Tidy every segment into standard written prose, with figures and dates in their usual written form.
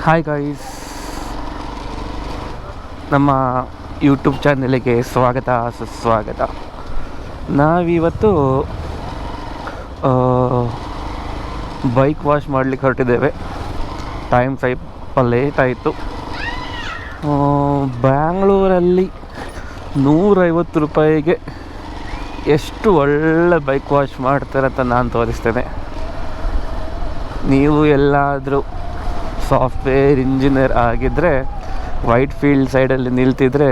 Hi guys, ನಮ್ಮ YouTube ಚಾನಲಿಗೆ ಸ್ವಾಗತ ಸುಸ್ವಾಗತ. ನಾವಿವತ್ತು ಬೈಕ್ ವಾಶ್ ಮಾಡಲಿಕ್ಕೆ ಹೊರಟಿದ್ದೇವೆ. ಟೈಮ್ ಸ್ವಲ್ಪ ಲೇಟ್ ಆಯಿತು. ಬ್ಯಾಂಗ್ಳೂರಲ್ಲಿ 150 ರೂಪಾಯಿಗೆ ಎಷ್ಟು ಒಳ್ಳೆ ಬೈಕ್ ವಾಶ್ ಮಾಡ್ತಾರೆ ಅಂತ ನಾನು ತೋರಿಸ್ತೇನೆ. ನೀವು ಎಲ್ಲಾದರೂ ಸಾಫ್ಟ್ವೇರ್ ಇಂಜಿನಿಯರ್ ಆಗಿದ್ದರೆ ವೈಟ್ ಫೀಲ್ಡ್ ಸೈಡಲ್ಲಿ ನಿಲ್ತಿದ್ರೆ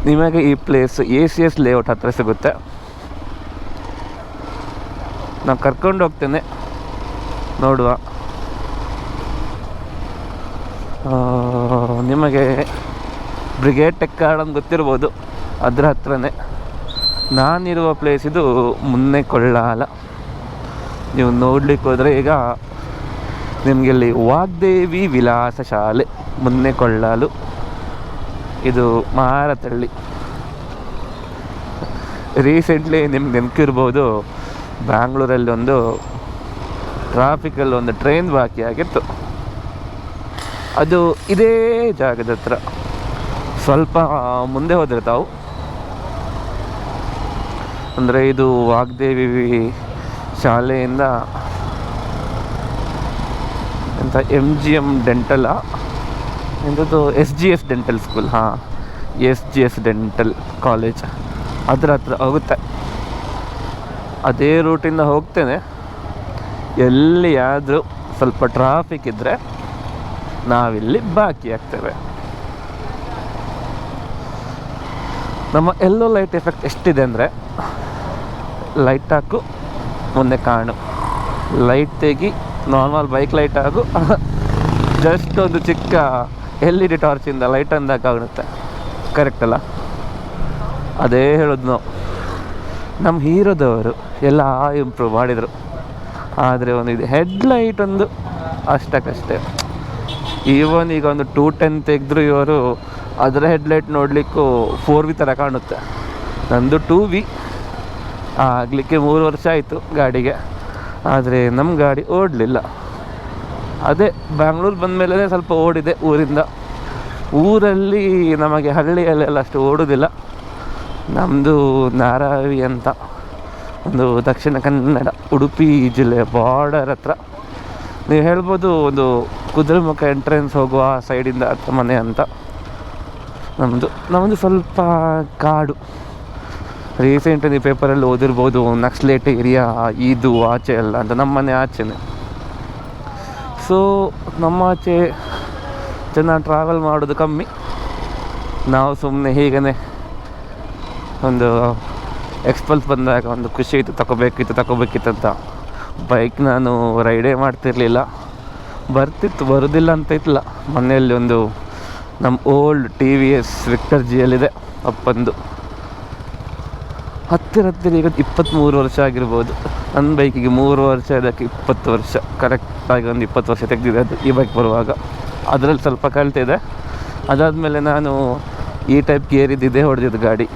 ನಿಮಗೆ ಈ ಪ್ಲೇಸ್ ACS ಲೇಔಟ್ ಹತ್ತಿರ ಸಿಗುತ್ತೆ. ನಾನು ಕರ್ಕೊಂಡು ಹೋಗ್ತೇನೆ, ನೋಡುವ. ನಿಮಗೆ ಬ್ರಿಗೇಡ್ ಟೆಕ್ ಗಾರ್ಡನ್ ಗೊತ್ತಿರ್ಬೋದು, ಅದರ ಹತ್ರನೇ ನಾನಿರುವ ಪ್ಲೇಸ್. ಇದು ಮುನ್ನೆಕೊಳ್ಳಾಲ. ನೀವು ನೋಡ್ಲಿಕ್ಕೆ ಹೋದರೆ ಈಗ ನಿಮಗೆ ಇಲ್ಲಿ ವಾಗ್ದೇವಿ ವಿಲಾಸ ಶಾಲೆ ಮುನ್ನೆಕೊಳ್ಳಾಲು, ಇದು ಮಾರತಳ್ಳಿ. ರೀಸೆಂಟ್ಲಿ ನಿಮ್ಗೆ ನೆನಪಿರ್ಬೋದು, ಬ್ಯಾಂಗ್ಳೂರಲ್ಲಿ ಒಂದು ಟ್ರಾಫಿಕಲ್ಲಿ ಒಂದು ಟ್ರೈನ್ ಬಾಕಿ ಆಗಿತ್ತು. ಅದು ಇದೇ ಜಾಗದ ಹತ್ರ. ಸ್ವಲ್ಪ ಮುಂದೆ ಹೋದರೆ ತಾವು, ಅಂದರೆ ಇದು ವಾಗ್ದೇವಿ ಶಾಲೆಯಿಂದ ಎಂಥ MGM ಡೆಂಟಲ್ಲ, ಎಂಥದ್ದು SGS dental school, SGS dental college, ಅದರ ಹತ್ರ ಹೋಗುತ್ತೆ. ಅದೇ ರೂಟಿಂದ ಹೋಗ್ತೇನೆ. ಎಲ್ಲಿಯಾದರೂ ಸ್ವಲ್ಪ ಟ್ರಾಫಿಕ್ ಇದ್ದರೆ ನಾವಿಲ್ಲಿ ಬಾಕಿ ಆಗ್ತೇವೆ. ನಮ್ಮ ಎಲ್ಲೋ ಲೈಟ್ ಎಫೆಕ್ಟ್ ಎಷ್ಟಿದೆ ಅಂದರೆ, ಲೈಟ್ ಹಾಕು ಮುಂದೆ ಕಾಣು, ಲೈಟ್ ತೆಗಿ ನಾರ್ಮಲ್ ಬೈಕ್ ಲೈಟ್ ಆಗು, ಜಸ್ಟ್ ಒಂದು ಚಿಕ್ಕ LED ಟಾರ್ಚಿಂದ ಲೈಟ್ ಅಂದಾಗುತ್ತೆ. ಕರೆಕ್ಟ್ ಅಲ್ಲ? ಅದೇ ಹೇಳೋದು ನಾವು. ನಮ್ಮ ಹೀರೋದವರು ಎಲ್ಲ ಇಂಪ್ರೂವ್ ಮಾಡಿದರು, ಆದರೆ ಒಂದು ಇದು ಹೆಡ್ಲೈಟ್ ಒಂದು ಅಷ್ಟಕ್ಕಷ್ಟೇ. ಈವನ್ ಈಗ ಒಂದು 210 ತೆಗೆದ್ರು ಇವರು, ಅದರ ಹೆಡ್ಲೈಟ್ ನೋಡಲಿಕ್ಕೂ 4V ಥರ ಕಾಣುತ್ತೆ. ನಂದು 2V ಆಗಲಿಕ್ಕೆ 3 ವರ್ಷ ಆಯಿತು ಗಾಡಿಗೆ, ಆದರೆ ನಮ್ಮ ಗಾಡಿ ಓಡಲಿಲ್ಲ. ಅದೇ ಬ್ಯಾಂಗ್ಳೂರು ಬಂದ ಮೇಲೆ ಸ್ವಲ್ಪ ಓಡಿದೆ ಊರಿಂದ. ಊರಲ್ಲಿ ನಮಗೆ ಹಳ್ಳಿಯಲ್ಲೆಲ್ಲ ಅಷ್ಟು ಓಡೋದಿಲ್ಲ. ನಮ್ಮದು ನಾರಾವಿ ಅಂತ ಒಂದು ದಕ್ಷಿಣ ಕನ್ನಡ ಉಡುಪಿ ಜಿಲ್ಲೆಯ ಬಾರ್ಡರ್ ಹತ್ರ. ನೀವು ಹೇಳ್ಬೋದು ಒಂದು ಕುದುರೆಮುಖ ಎಂಟ್ರೆನ್ಸ್ ಹೋಗುವ ಸೈಡಿಂದ ಹತ್ರ ಮನೆ ಅಂತ. ನಮ್ಮದು ಸ್ವಲ್ಪ ಕಾಡು. ರೀಸೆಂಟ್ ನೀವು ಪೇಪರಲ್ಲಿ ಓದಿರ್ಬೋದು, ನಕ್ಸಲೇಟ್ ಏರಿಯಾ ಇದು ಆಚೆ ಅಲ್ಲ ಅಂತ. ನಮ್ಮ ಮನೆ ಆಚೆನೆ. ಸೊ ನಮ್ಮ ಆಚೆ ಜನ ಟ್ರಾವೆಲ್ ಮಾಡೋದು ಕಮ್ಮಿ. ನಾವು ಸುಮ್ಮನೆ ಹೀಗೇ ಒಂದು ಎಕ್ಸ್ಪಲ್ಸ್ ಬಂದಾಗ ಒಂದು ಖುಷಿ ಇತ್ತು, ತಗೋಬೇಕಿತ್ತು ಅಂತ ಬೈಕ್ ನಾನು ರೈಡೇ ಮಾಡ್ತಿರ್ಲಿಲ್ಲ. ಬರೋದಿಲ್ಲ ಅಂತ ಇತ್ತಲ್ಲ. ಮನೆಯಲ್ಲಿ ಒಂದು ನಮ್ಮ ಓಲ್ಡ್ TVS ವಿಕ್ಟರ್ GL ಇದೆ ಅಪ್ಪಂದು. ಹತ್ತಿರ ಈಗ 23 ವರ್ಷ ಆಗಿರ್ಬೋದು. ನನ್ನ ಬೈಕಿಗೆ 3 ವರ್ಷ, ಇದಕ್ಕೆ 20 ವರ್ಷ. ಕರೆಕ್ಟಾಗಿ ಒಂದು 20 ವರ್ಷ ತೆಗೆದಿದೆ ಅದು ಈ ಬೈಕ್ ಬರುವಾಗ. ಅದರಲ್ಲಿ ಸ್ವಲ್ಪ ಕಲಿತಿದೆ. ಅದಾದಮೇಲೆ ನಾನು ಈ ಟೈಪ್ ಗೇರ್ ಇದ್ದಿದ್ದೇ ಹೊಡೆದಿದ್ದು ಗಾಡಿ,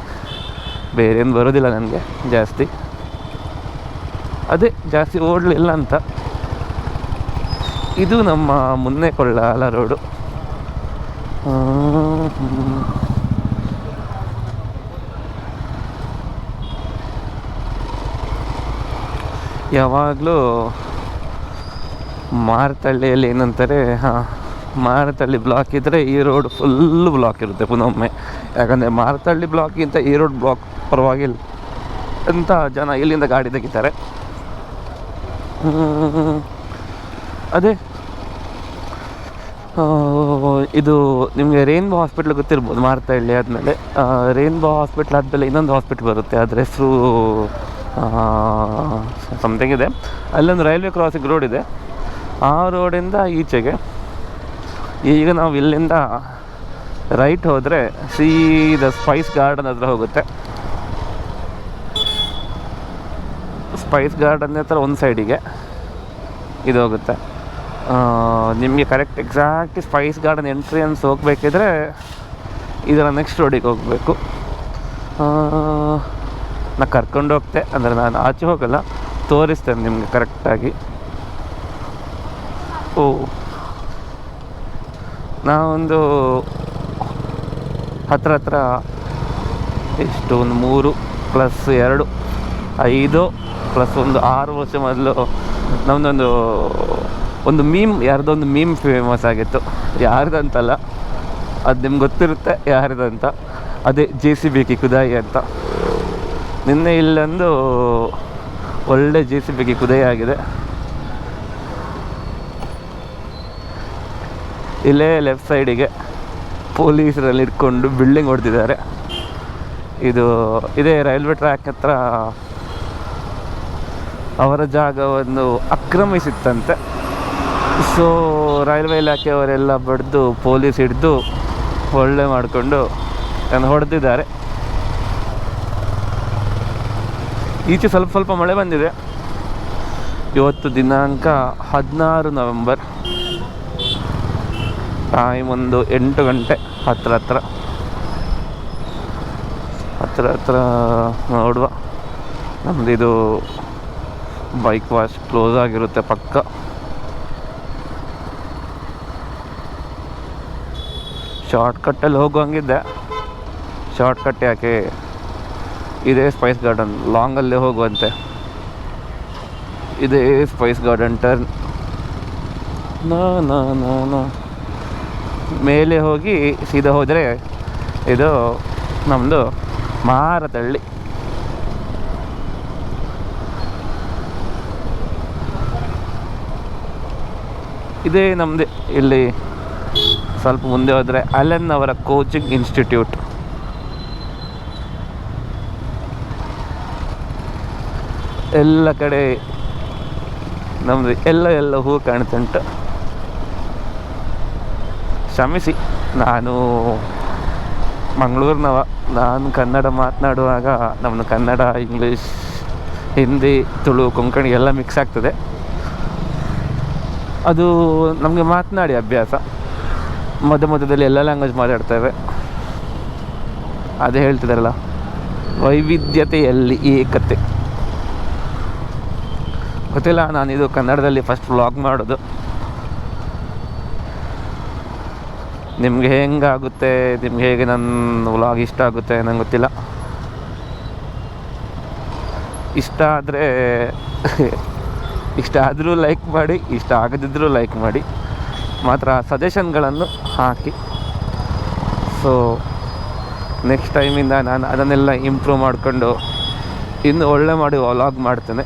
ಬೇರೇನು ಬರೋದಿಲ್ಲ ನನಗೆ ಜಾಸ್ತಿ. ಅದೇ ಜಾಸ್ತಿ ಓಡಲಿಲ್ಲ ಅಂತ. ಇದು ನಮ್ಮ ಮುನ್ನೆಕೊಳ್ಳಾಲ ರೋಡು. ಯಾವಾಗಲೂ ಮಾರತಳ್ಳಿಯಲ್ಲಿ ಏನಂತಾರೆ, ಮಾರತಳ್ಳಿ ಬ್ಲಾಕ್ ಇದ್ದರೆ ಈ ರೋಡ್ ಫುಲ್ಲು ಬ್ಲಾಕ್ ಇರುತ್ತೆ ಪುನೊಮ್ಮೆ. ಯಾಕಂದರೆ ಮಾರತಳ್ಳಿ ಬ್ಲಾಕ್ಗಿಂತ ಈ ರೋಡ್ ಬ್ಲಾಕ್ ಪರವಾಗಿಲ್ಲ ಅಂತ ಜನ ಇಲ್ಲಿಂದ ಗಾಡಿ ತೆಗಿತಾರೆ. ಅದೇ ಇದು ನಿಮಗೆ ರೈನ್ಬೋ ಹಾಸ್ಪಿಟ್ಲ್ ಗೊತ್ತಿರ್ಬೋದು. ಮಾರತಳ್ಳಿ ಆದಮೇಲೆ ರೈನ್ಬೋ ಹಾಸ್ಪಿಟ್ಲ್ ಆದಮೇಲೆ ಇನ್ನೊಂದು ಹಾಸ್ಪಿಟ್ಲ್ ಬರುತ್ತೆ, ಅದರ ಹೆಸರು ಸಮಥಿಂಗ್ ಇದೆ. ಅಲ್ಲೊಂದು ರೈಲ್ವೆ ಕ್ರಾಸಿಂಗ್ ರೋಡ್ ಇದೆ. ಆ ರೋಡಿಂದ ಈಚೆಗೆ ಈಗ ನಾವು ಇಲ್ಲಿಂದ ರೈಟ್ ಹೋದರೆ ಸೀದಾ ಸ್ಪೈಸ್ ಗಾರ್ಡನ್ ಹತ್ರ ಹೋಗುತ್ತೆ. ಸ್ಪೈಸ್ ಗಾರ್ಡನ್ ಹತ್ರ ಒಂದು ಸೈಡಿಗೆ ಇದು ಹೋಗುತ್ತೆ. ನಿಮಗೆ correct exact spice garden entrance ಹೋಗಬೇಕಿದ್ರೆ ಇದರ ನೆಕ್ಸ್ಟ್ ರೋಡಿಗೆ ಹೋಗಬೇಕು. ನಾನು ಕರ್ಕೊಂಡು ಹೋಗ್ತೆ, ಅಂದರೆ ನಾನು ಆಚೆ ಹೋಗಲ್ಲ, ತೋರಿಸ್ತೇನೆ ನಿಮಗೆ ಕರೆಕ್ಟಾಗಿ. ಓ ನಾವೊಂದು ಹತ್ರ ಎಷ್ಟು ಒಂದು 3 + 2 5 + 1 6 ವರ್ಷ ಮೊದಲು ನಮ್ಮದೊಂದು ಮೀಮ್, ಯಾರ್ದೊಂದು ಮೀಮ್ ಫೇಮಸ್ ಆಗಿತ್ತು. ಯಾರ್ದಂತಲ್ಲ, ಅದು ನಿಮ್ಗೆ ಗೊತ್ತಿರುತ್ತೆ ಯಾರ್ದಂತ. ಅದೇ JCB ಕಿ ಖುದಾಯಿ ಅಂತ. ನಿನ್ನೆ ಇಲ್ಲೊಂದು ಒಳ್ಳೆ JCB ಕಿ ಖುದಾಯಿ ಆಗಿದೆ. ಇಲ್ಲೇ ಲೆಫ್ಟ್ ಸೈಡಿಗೆ ಪೊಲೀಸರಲ್ಲಿ ಇಟ್ಕೊಂಡು ಬಿಲ್ಡಿಂಗ್ ಹೊಡೆದಿದ್ದಾರೆ. ಇದೇ ರೈಲ್ವೆ ಟ್ರ್ಯಾಕ್ ಹತ್ರ ಅವರ ಜಾಗವನ್ನು ಆಕ್ರಮಿಸಿತ್ತಂತೆ. ಸೊ ರೈಲ್ವೆ ಇಲಾಖೆಯವರೆಲ್ಲ ಬಡ್ದು ಪೊಲೀಸ್ ಹಿಡಿದು ಒಳ್ಳೆ ಮಾಡಿಕೊಂಡು ಹೊಡೆದಿದ್ದಾರೆ. ಈಚೆ ಸ್ವಲ್ಪ ಮಳೆ ಬಂದಿದೆ. ಇವತ್ತು ದಿನಾಂಕ 16 ನವೆಂಬರ್, ಟೈಮ್ ಒಂದು 8 ಗಂಟೆ ಹತ್ರ ನೋಡುವ. ನಮ್ಮದಿದು ಬೈಕ್ ವಾಶ್ ಕ್ಲೋಸ್ ಆಗಿರುತ್ತೆ ಪಕ್ಕ. ಶಾರ್ಟ್ಕಟ್ಟಲ್ಲಿ ಹೋಗುವಂಗಿದ್ದೆ, ಶಾರ್ಟ್ಕಟ್ ಯಾಕೆ, ಇದೇ ಸ್ಪೈಸ್ ಗಾರ್ಡನ್, ಲಾಂಗಲ್ಲೇ ಹೋಗುವಂತೆ. ಇದೇ ಸ್ಪೈಸ್ ಗಾರ್ಡನ್ ಟರ್ನ್. ಮೇಲೆ ಹೋಗಿ ಸೀದಾ ಹೋದರೆ ಇದು ನಮ್ಮದು ಮಾರತಳ್ಳಿ. ಇದೇ ನಮ್ಮದೇ. ಇಲ್ಲಿ ಸ್ವಲ್ಪ ಮುಂದೆ ಹೋದರೆ ಅಲೆನ್ ಅವರ ಕೋಚಿಂಗ್ ಇನ್ಸ್ಟಿಟ್ಯೂಟ್. ಎಲ್ಲ ಕಡೆ ನಮ್ಮದು ಎಲ್ಲ ಹೂ ಕಾಣ್ತುಂಟು. ಕ್ಷಮಿಸಿ, ನಾನು ಮಂಗಳೂರಿನವ. ನಾನು ಕನ್ನಡ ಮಾತನಾಡುವಾಗ ನಮ್ಮದು ಕನ್ನಡ, ಇಂಗ್ಲೀಷ್, ಹಿಂದಿ, ತುಳು, ಕೊಂಕಣಿ ಎಲ್ಲ ಮಿಕ್ಸ್ ಆಗ್ತದೆ. ಅದು ನಮಗೆ ಮಾತನಾಡಿ ಅಭ್ಯಾಸ. ಮಧ್ಯದಲ್ಲಿ ಎಲ್ಲ ಲ್ಯಾಂಗ್ವೇಜ್ ಮಾತಾಡ್ತೇವೆ. ಅದೇ ಹೇಳ್ತಿದ್ದಾರಲ್ಲ, ವೈವಿಧ್ಯತೆಯಲ್ಲಿ ಏಕತೆ. ಗೊತ್ತಿಲ್ಲ, ನಾನಿದು ಕನ್ನಡದಲ್ಲಿ ಫಸ್ಟ್ ವ್ಲಾಗ್ ಮಾಡೋದು. ನಿಮ್ಗೆ ಹೆಂಗಾಗುತ್ತೆ, ನಿಮ್ಗೆ ಹೇಗೆ ನನ್ನ ವ್ಲಾಗ್ ಇಷ್ಟ ಆಗುತ್ತೆ ನಂಗೆ ಗೊತ್ತಿಲ್ಲ. ಇಷ್ಟ ಆದರೂ ಲೈಕ್ ಮಾಡಿ, ಇಷ್ಟ ಆಗದಿದ್ದರೂ ಲೈಕ್ ಮಾಡಿ. ಮಾತ್ರ ಸಜೆಷನ್ಗಳನ್ನು ಹಾಕಿ. ಸೊ ನೆಕ್ಸ್ಟ್ ಟೈಮಿಂದ ನಾನು ಅದನ್ನೆಲ್ಲ ಇಂಪ್ರೂವ್ ಮಾಡಿಕೊಂಡು ಇನ್ನು ಒಳ್ಳೆ ಮಾಡಿ ವ್ಲಾಗ್ ಮಾಡ್ತೇನೆ.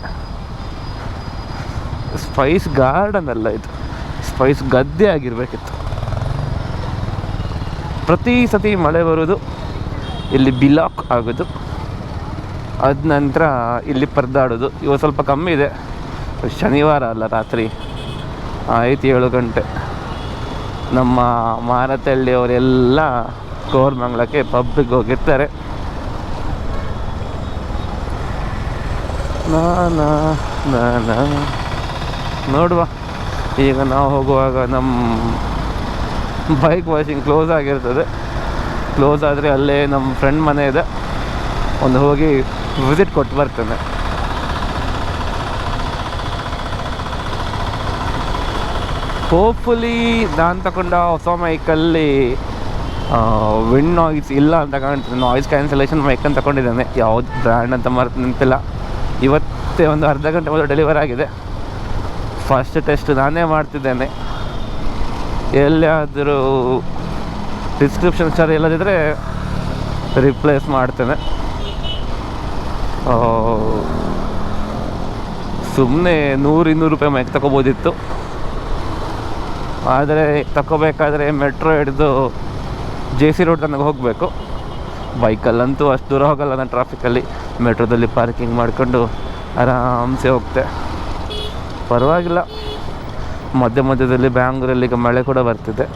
ಸ್ಪೈಸ್ ಗಾರ್ಡನ್ ಅಲ್ಲ, ಇದು ಸ್ಪೈಸ್ ಗದ್ದೆ ಆಗಿರಬೇಕಿತ್ತು. ಪ್ರತಿ ಸತಿ ಮಳೆ ಬರೋದು, ಇಲ್ಲಿ ಬಿಲಾಕ್ ಆಗೋದು, ಅದ ನಂತರ ಇಲ್ಲಿ ಪರದಾಡೋದು. ಇವತ್ತು ಸ್ವಲ್ಪ ಕಮ್ಮಿ ಇದೆ, ಶನಿವಾರ ಅಲ್ಲ, ರಾತ್ರಿ 7 ಗಂಟೆ. ನಮ್ಮ ಮಾರತಳ್ಳಿಯವರೆಲ್ಲ ಕೋರಮಂಗಲಕ್ಕೆ ಪಬ್ಬಿಗೆ ಹೋಗಿರ್ತಾರೆ. ನೋಡುವ. ಈಗ ನಾವು ಹೋಗುವಾಗ ನಮ್ಮ ಬೈಕ್ ವಾಷಿಂಗ್ ಕ್ಲೋಸ್ ಆಗಿರ್ತದೆ. ಕ್ಲೋಸ್ ಆದರೆ ಅಲ್ಲೇ ನಮ್ಮ ಫ್ರೆಂಡ್ ಮನೆ ಇದೆ, ಒಂದು ಹೋಗಿ ವಿಸಿಟ್ ಕೊಟ್ಟು ಬರ್ತೇನೆ. ಹೋಪ್ಫುಲಿ ನಾನು ತಗೊಂಡ ಹೊಸ ಮೈಕಲ್ಲಿ ವಿಂಡ್ ನಾಯ್ಸ್ ಇಲ್ಲ ಅಂತ ಕಾಣ್ತದೆ. ನಾಯ್ಸ್ ಕ್ಯಾನ್ಸಲೇಷನ್ ಮೈಕ್ ಅಂತ ತಗೊಂಡಿದ್ದಾನೆ. ಯಾವ್ದು ಬ್ರ್ಯಾಂಡ್ ಅಂತ ನೆನಪಿಲ್ಲ. ಇವತ್ತೇ ಒಂದು ಅರ್ಧ ಗಂಟೆ ಮೊದಲು ಡೆಲಿವರ್ ಆಗಿದೆ. ಫಸ್ಟ್ ಟೆಸ್ಟ್ ನಾನೇ ಮಾಡ್ತಿದ್ದೇನೆ. ಎಲ್ಲಿಯಾದರೂ ಡಿಸ್ಕ್ರಿಪ್ಷನ್ ಸರಿ ಇಲ್ಲದಿದ್ದರೆ ರಿಪ್ಲೇಸ್ ಮಾಡ್ತೇನೆ. ಸುಮ್ಮನೆ 100-200 ರೂಪಾಯಿ ಮೈಕ್ ತಗೋಬೋದಿತ್ತು. ಆದರೆ ತಗೋಬೇಕಾದ್ರೆ ಮೆಟ್ರೋ ಹಿಡಿದು JC ರೋಡ್ ತನಕ ಹೋಗಬೇಕು. ಬೈಕಲ್ಲಂತೂ ಅಷ್ಟು ದೂರ ಹೋಗಲ್ಲ ನಾನು. ಟ್ರಾಫಿಕಲ್ಲಿ ಮೆಟ್ರೋದಲ್ಲಿ ಪಾರ್ಕಿಂಗ್ ಮಾಡಿಕೊಂಡು ಆರಾಮ್ಸೆ ಹೋಗ್ತೆ. ಪರವಾಗಿಲ್ಲ. ಮಧ್ಯದಲ್ಲಿ ಬ್ಯಾಂಗ್ಳೂರಲ್ಲಿ ಈಗ ಮಳೆ ಕೂಡ ಬರ್ತಿದೆ.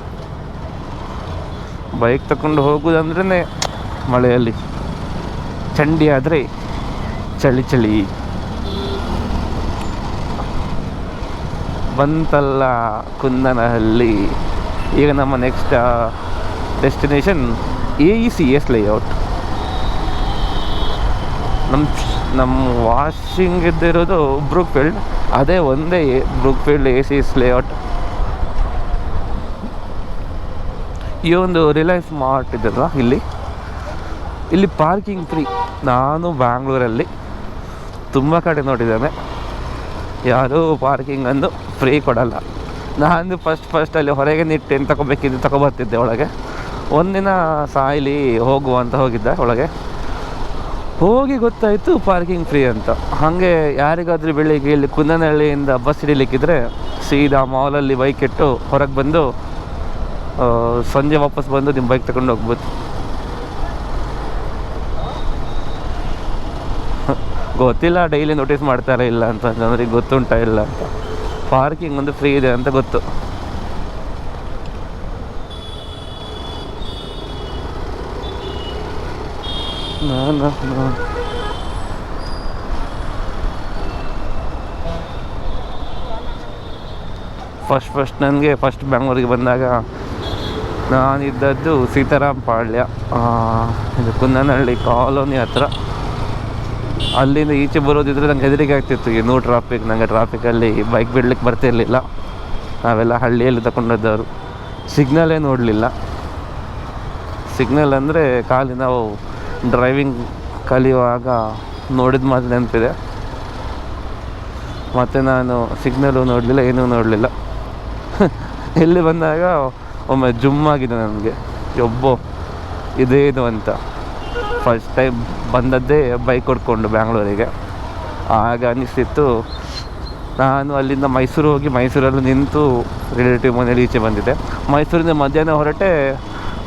ಬೈಕ್ ತಗೊಂಡು ಹೋಗೋದಂದ್ರೇ ಮಳೆಯಲ್ಲಿ, ಚಂಡಿ ಆದರೆ ಚಳಿ. ಬಂತಲ್ಲ ಕುಂದನಹಳ್ಳಿ. ಈಗ ನಮ್ಮ ನೆಕ್ಸ್ಟ್ ಡೆಸ್ಟಿನೇಷನ್ AECS ಲೇಔಟ್. ನಮ್ಮ ವಾಷಿಂಗ್ ಇದ್ದಿರೋದು ಬ್ರೂಕ್ಫೀಲ್ಡ್. ಅದೇ ಒಂದೇ ಬ್ರೂಕ್ಫೀಲ್ಡ್ AECS ಲೇಔಟ್. ಈ ಒಂದು ರಿಲಯನ್ಸ್ ಮಾರ್ಟ್ ಇದೆಲ್ಲ ಇಲ್ಲಿ ಪಾರ್ಕಿಂಗ್ ಫ್ರೀ. ನಾನು ಬ್ಯಾಂಗ್ಳೂರಲ್ಲಿ ತುಂಬ ಕಡೆ ನೋಡಿದ್ದೇನೆ, ಯಾರೂ ಪಾರ್ಕಿಂಗ್ ಅಂದು ಫ್ರೀ ಕೊಡಲ್ಲ. ನಾನು ಫಸ್ಟ್ ಅಲ್ಲಿ ಹೊರಗೆ ನಿಟ್ಟು ಏನು ತಗೋಬೇಕಿದ್ದು ತಗೊಬರ್ತಿದ್ದೆ ಒಳಗೆ. ಒಂದಿನ ಸಾಯಿಲಿ ಹೋಗುವ ಅಂತ ಹೋಗಿದ್ದೆ ಒಳಗೆ, ಹೋಗಿ ಗೊತ್ತಾಯಿತು ಪಾರ್ಕಿಂಗ್ ಫ್ರೀ ಅಂತ. ಹಾಗೆ ಯಾರಿಗಾದ್ರೂ ಬೆಳಿಗ್ಗೆ ಇಲ್ಲಿ ಕುನ್ನನಹಳ್ಳಿಯಿಂದ ಬಸ್ ಹಿಡಿಲಿಕ್ಕಿದ್ರೆ ಸೀದಾ ಮಾಲಲ್ಲಿ ಬೈಕ್ ಇಟ್ಟು ಹೊರಗೆ ಬಂದು ಸಂಜೆ ವಾಪಸ್ ಬಂದು ನಿಮ್ಮ ಬೈಕ್ ತಗೊಂಡು ಹೋಗ್ಬೋದು. ಗೊತ್ತಿಲ್ಲ ಡೈಲಿ ನೋಟಿಸ್ ಮಾಡ್ತಾರೆ ಇಲ್ಲ ಅಂತ, ಜನರಿಗೆ ಗೊತ್ತುಂಟಾ ಇಲ್ಲ ಅಂತ. ಪಾರ್ಕಿಂಗ್ ಒಂದು ಫ್ರೀ ಇದೆ ಅಂತ ಗೊತ್ತು. ನನಗೆ ಫಸ್ಟ್ ಬೆಂಗಳೂರಿಗೆ ಬಂದಾಗ ನಾನಿದ್ದದ್ದು ಸೀತಾರಾಮ್ ಪಾಳ್ಯ, ಇದು ಕುನ್ನನಹಳ್ಳಿ ಕಾಲೋನಿ ಹತ್ರ. ಅಲ್ಲಿಂದ ಈಚೆ ಬರೋದಿದ್ರೆ ನಂಗೆ ಹೆದರಿಕೆ ಆಗ್ತಿತ್ತು, ಇನ್ನೂ ಟ್ರಾಫಿಕ್. ನನಗೆ ಟ್ರಾಫಿಕಲ್ಲಿ ಬೈಕ್ ಬಿಡ್ಲಿಕ್ಕೆ ಬರ್ತಿರಲಿಲ್ಲ. ನಾವೆಲ್ಲ ಹಳ್ಳಿಯಲ್ಲಿ ತಗೊಂಡದ್ದವರು. ಸಿಗ್ನಲೇ ನೋಡಲಿಲ್ಲ. ಸಿಗ್ನಲ್ ಅಂದರೆ ನಾವು ಡ್ರೈವಿಂಗ್ ಕಲಿಯುವಾಗ ನೋಡಿದ ಮಾತು ನೆನಪಿದೆ. ಮತ್ತು ನಾನು ಸಿಗ್ನಲು ನೋಡಲಿಲ್ಲ, ಏನೂ ನೋಡಲಿಲ್ಲ. ಇಲ್ಲಿ ಬಂದಾಗ ಒಮ್ಮೆ ಜುಮ್ಮಾಗಿದೆ ನನಗೆ, ಒಬ್ಬ ಇದೇನು ಅಂತ. ಫಸ್ಟ್ ಟೈಮ್ ಬಂದದ್ದೇ ಬೈಕ್ ಹೊಡ್ಕೊಂಡು ಬ್ಯಾಂಗ್ಳೂರಿಗೆ. ಆಗ ಅನ್ನಿಸ್ತಿತ್ತು. ನಾನು ಅಲ್ಲಿಂದ ಮೈಸೂರು ಹೋಗಿ ಮೈಸೂರಲ್ಲಿ ನಿಂತು ರಿಲೇಟಿವ್ ಮನೇಲಿ ಈಚೆ ಬಂದಿದ್ದೆ. ಮೈಸೂರಿಂದ ಮಧ್ಯಾಹ್ನ ಹೊರಟೆ.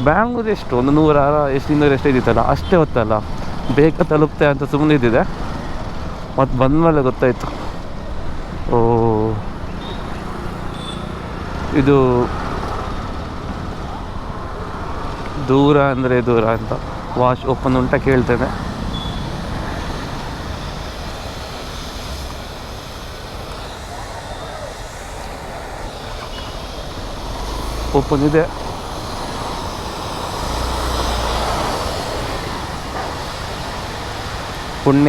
ಬ್ಯಾಂಗ್ಳೂರು ಎಷ್ಟು ಒಂದು 200 ಎಷ್ಟು ಇದ್ದಿತ್ತಲ್ಲ, ಅಷ್ಟೇ ಹೊತ್ತಲ್ಲ, ಬೇಗ ತಲುಪ್ತೆ ಅಂತ ಸುಮ್ಮನೆ ಇದ್ದಿದೆ. ಮತ್ತು ಬಂದಮೇಲೆ ಗೊತ್ತಾಯಿತು, ಓ ಇದು ದೂರ ಅಂದರೆ ದೂರ ಅಂತ. ವಾಶ್ ಓಪನ್ ಉಂಟ ಕೇಳ್ತೇನೆ. ಓಪನ್ ಇದೆ. ಪುಣ್ಯ